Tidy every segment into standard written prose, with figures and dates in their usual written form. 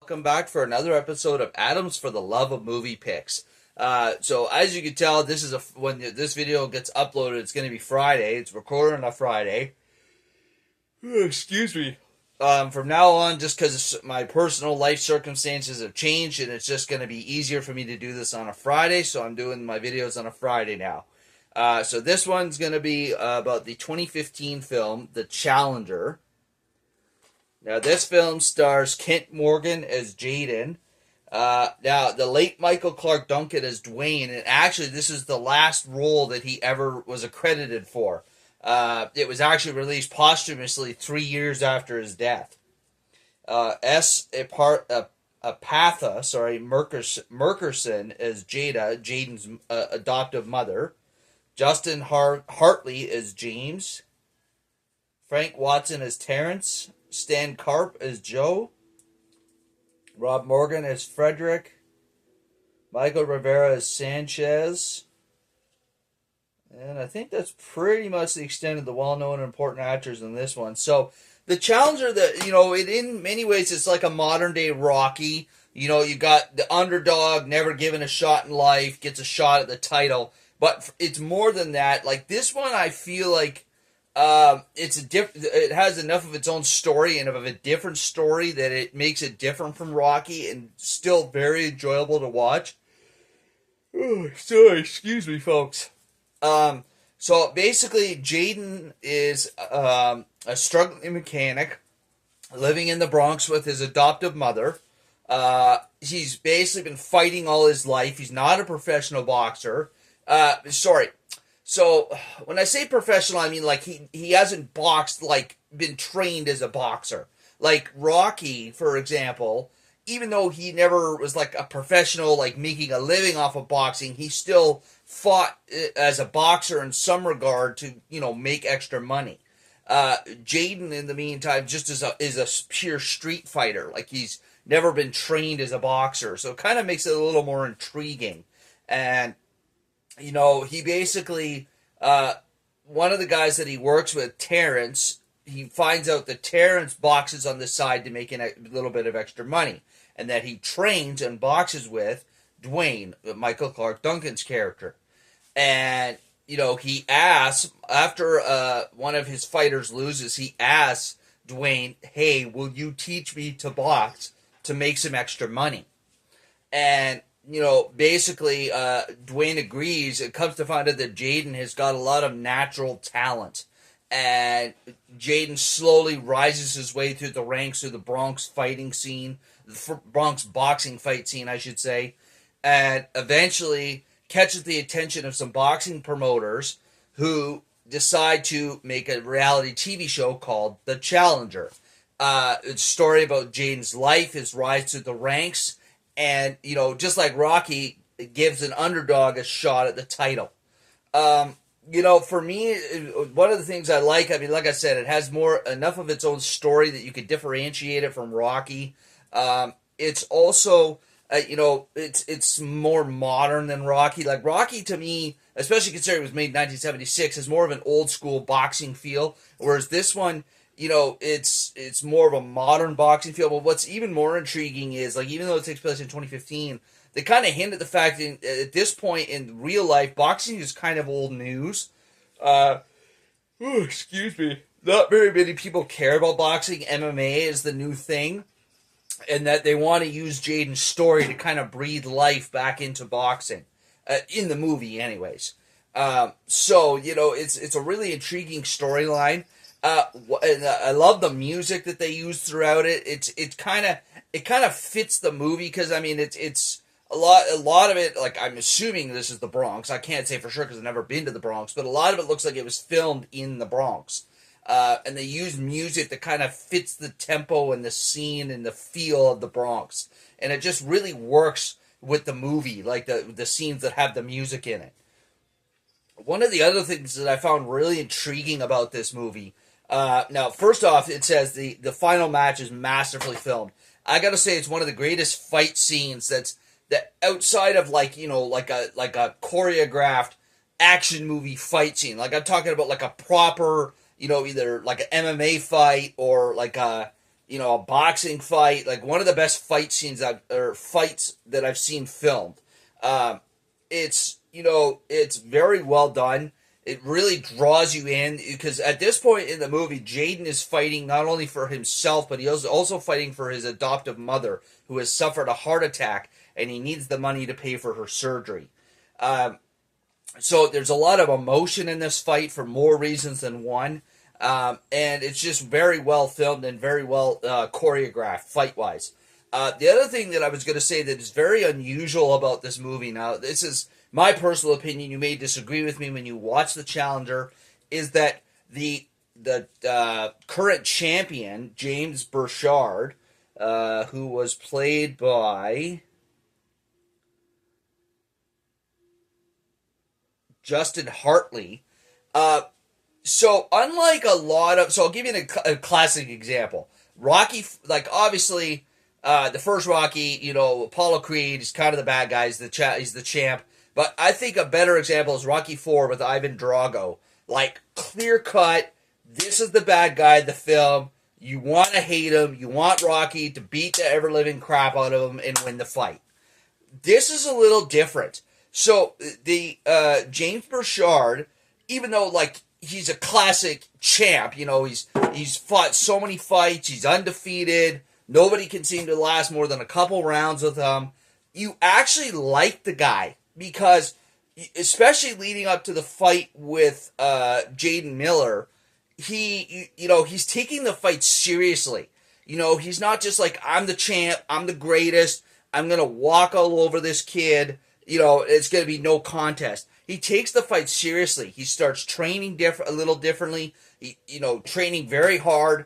welcome back for another episode of Adams for the Love of Movie Picks. So as you can tell, this is when this video gets uploaded, it's going to be Friday. It's recorded on a Friday. Excuse me. From now on, just because my personal life circumstances have changed, and it's just going to be easier for me to do this on a Friday, so I'm doing my videos on a Friday now. So this one's going to be about the 2015 film, The Challenger. Now, this film stars Kent Morgan as Jaden. Now, the late Michael Clarke Duncan as Dwayne, and actually, this is the last role that he ever was accredited for. It was actually released posthumously 3 years after his death. Apatha, Murkerson as Jada, Jaden's adoptive mother. Justin Hartley as James. Frank Watson as Terrence. Stan Karp as Joe. Rob Morgan as Frederick. Michael Rivera as Sanchez. And I think that's pretty much the extent of the well-known and important actors in this one. So, The Challenger, in many ways, it's like a modern-day Rocky. You got the underdog, never given a shot in life, gets a shot at the title. But it's more than that. Like, this one, I feel like it has enough of its own story and of a different story that it makes it different from Rocky and still very enjoyable to watch. Oh, sorry, excuse me, folks. So basically, Jaden is a struggling mechanic living in the Bronx with his adoptive mother. He's basically been fighting all his life. He's not a professional boxer. So when I say professional, I mean like he hasn't boxed, like been trained as a boxer. Like Rocky, for example, even though he never was like a professional, like making a living off of boxing, he still fought as a boxer in some regard to, make extra money. Jaden, in the meantime, just is a pure street fighter. Like he's never been trained as a boxer. So it kind of makes it a little more intriguing. And he basically, one of the guys that he works with, Terrence, he finds out that Terrence boxes on the side to make a little bit of extra money. And that he trains and boxes with Dwayne, Michael Clarke Duncan's character. And, he asks, after one of his fighters loses, he asks Dwayne, hey, will you teach me to box to make some extra money? And basically, Dwayne agrees. It comes to find out that Jaden has got a lot of natural talent. And Jaden slowly rises his way through the ranks of the Bronx fighting scene, the Bronx boxing fight scene, I should say. And eventually catches the attention of some boxing promoters who decide to make a reality TV show called The Challenger. It's a story about Jaden's life, his rise through the ranks, and, just like Rocky, it gives an underdog a shot at the title. For me, one of the things I like I said, it has enough of its own story that you could differentiate it from Rocky. It's also, it's more modern than Rocky. Like, Rocky, to me, especially considering it was made in 1976, has more of an old-school boxing feel, whereas this one, it's more of a modern boxing feel. But what's even more intriguing is, like, even though it takes place in 2015, they kind of hint at the fact that at this point in real life, boxing is kind of old news. Excuse me. Not very many people care about boxing. MMA is the new thing. And that they want to use Jaden's story to kind of breathe life back into boxing. In the movie, anyways. So, it's a really intriguing storyline. And I love the music that they use throughout it. It kind of fits the movie because it's a lot of it. Like, I'm assuming this is the Bronx. I can't say for sure because I've never been to the Bronx, but a lot of it looks like it was filmed in the Bronx. And they use music that kind of fits the tempo and the scene and the feel of the Bronx, and it just really works with the movie, like the scenes that have the music in it. One of the other things that I found really intriguing about this movie. Now, first off, it says the final match is masterfully filmed. I gotta say, it's one of the greatest fight scenes that outside of like a choreographed action movie fight scene. Like, I'm talking about like a proper, either like an MMA fight or like a a boxing fight, like one of the best fight scenes fights that I've seen filmed. It's very well done. It really draws you in because at this point in the movie, Jaden is fighting not only for himself, but he is also fighting for his adoptive mother who has suffered a heart attack and he needs the money to pay for her surgery. So there's a lot of emotion in this fight for more reasons than one. And it's just very well filmed and very well choreographed fight-wise. The other thing that I was going to say that is very unusual about this movie, now this is my personal opinion, you may disagree with me when you watch The Challenger, is that the current champion, James Burchard, who was played by Justin Hartley. So unlike a lot of, so I'll give you a classic example. Rocky, like obviously, the first Rocky, Apollo Creed is kind of the bad guy. He's the champ. But I think a better example is Rocky IV with Ivan Drago. Like, clear cut, this is the bad guy of the film. You want to hate him. You want Rocky to beat the ever-living crap out of him and win the fight. This is a little different. So, the James Burchard, even though, like, he's a classic champ, he's fought so many fights, he's undefeated, nobody can seem to last more than a couple rounds with him, you actually like the guy. Because, especially leading up to the fight with Jaden Miller, he's taking the fight seriously. He's not just like, I'm the champ, I'm the greatest, I'm going to walk all over this kid, it's going to be no contest. He takes the fight seriously. He starts training a little differently, training very hard,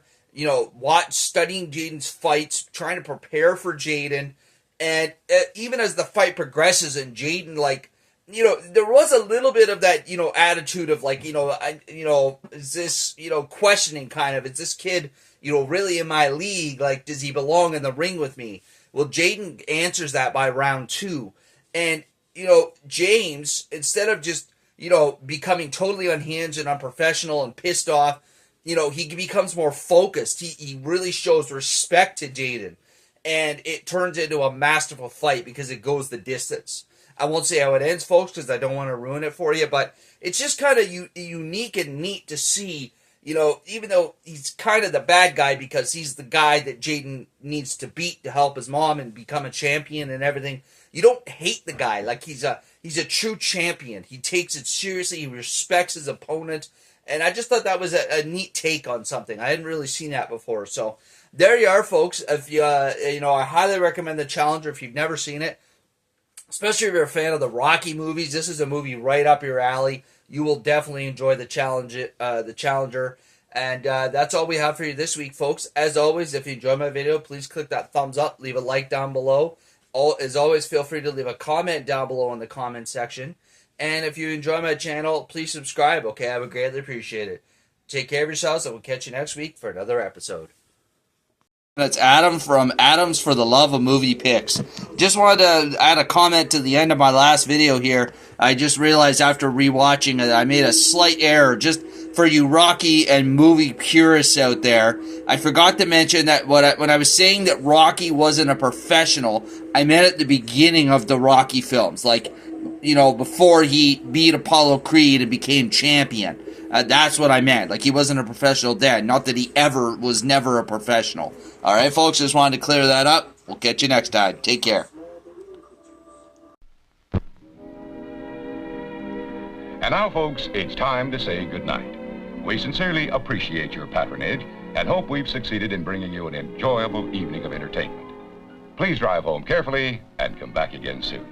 studying Jaden's fights, trying to prepare for Jaden. And even as the fight progresses and Jaden, like, there was a little bit of that, attitude of like, is this, questioning kind of, is this kid, really in my league? Like, does he belong in the ring with me? Well, Jaden answers that by round 2. And, James, instead of just, becoming totally unhinged and unprofessional and pissed off, he becomes more focused. He really shows respect to Jaden. And it turns into a masterful fight because it goes the distance. I won't say how it ends, folks, because I don't want to ruin it for you, but it's just kind of unique and neat to see, even though he's kind of the bad guy because he's the guy that Jaden needs to beat to help his mom and become a champion and everything, you don't hate the guy. Like, he's a true champion. He takes it seriously. He respects his opponent. And I just thought that was a neat take on something. I hadn't really seen that before, so there you are, folks. If you, I highly recommend The Challenger if you've never seen it, especially if you're a fan of the Rocky movies. This is a movie right up your alley. You will definitely enjoy The Challenger. And that's all we have for you this week, folks. As always, if you enjoyed my video, please click that thumbs up, leave a like down below. As always, feel free to leave a comment down below in the comment section. And if you enjoy my channel, please subscribe, okay? I would greatly appreciate it. Take care of yourselves, and we'll catch you next week for another episode. That's Adam from Adams for the Love of Movie Picks. Just wanted to add a comment to the end of my last video here. I just realized after rewatching it, I made a slight error. Just for you Rocky and movie purists out there, I forgot to mention that when I was saying that Rocky wasn't a professional, I meant at the beginning of the Rocky films. Like, before he beat Apollo Creed and became champion. That's what I meant. Like, he wasn't a professional then. Not that he was never a professional. Alright, folks, just wanted to clear that up. We'll catch you next time. Take care. And now, folks, it's time to say goodnight. We sincerely appreciate your patronage and hope we've succeeded in bringing you an enjoyable evening of entertainment. Please drive home carefully and come back again soon.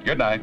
Good night.